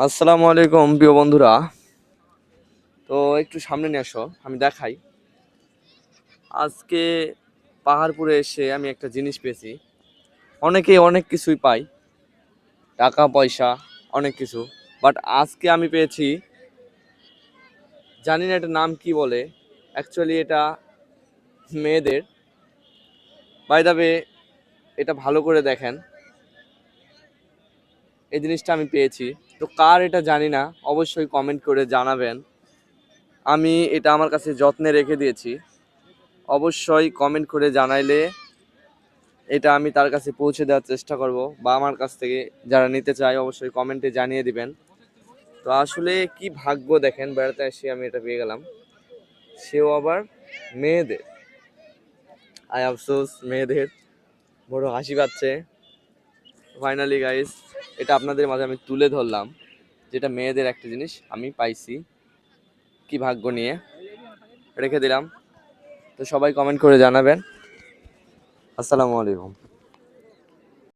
আসসালামু আলাইকুম প্রিয় বন্ধুরা। তো একটু সামনে নিয়ে আসো, আমি দেখাই। আজকে পাহাড়পুরে এসে আমি একটা জিনিস পেয়েছি। অনেকেই অনেক কিছুই পাই, টাকা পয়সা অনেক কিছু, বাট আজকে আমি পেয়েছি, জানি না এটার নাম কি বলে। অ্যাকচুয়ালি এটা মেয়েদের। বাই দ্য ওয়ে, এটা ভালো করে দেখেন, এই জিনিসটা আমি পেয়েছি। তো কার এটা জানি না, অবশ্যই কমেন্ট করে জানাবেন। আমি এটা আমার কাছে যত্নে রেখে দিয়েছি, অবশ্যই কমেন্ট করে জানাইলে এটা আমি তার কাছে পৌঁছে দেওয়ার চেষ্টা করব, বা আমার কাছ থেকে যারা নিতে চায় অবশ্যই কমেন্টে জানিয়ে দিবেন। তো আসলে কি ভাগ্য দেখেন, বেড়াতে এসে আমি এটা পেয়ে গেলাম, সেও আবার মেয়েদের। আই আফসোস, মেয়েদের। বড় হাসি পাচ্ছে। ফাইনালি গাইস, এটা আপনাদের মাঝে আমি তুলে ধরলাম, যেটা মেয়েদের একটা জিনিস আমি পাইছি। কি ভাগ্য নিয়ে রেখে দিলাম। তো সবাই কমেন্ট করে জানাবেন। আসসালামু আলাইকুম।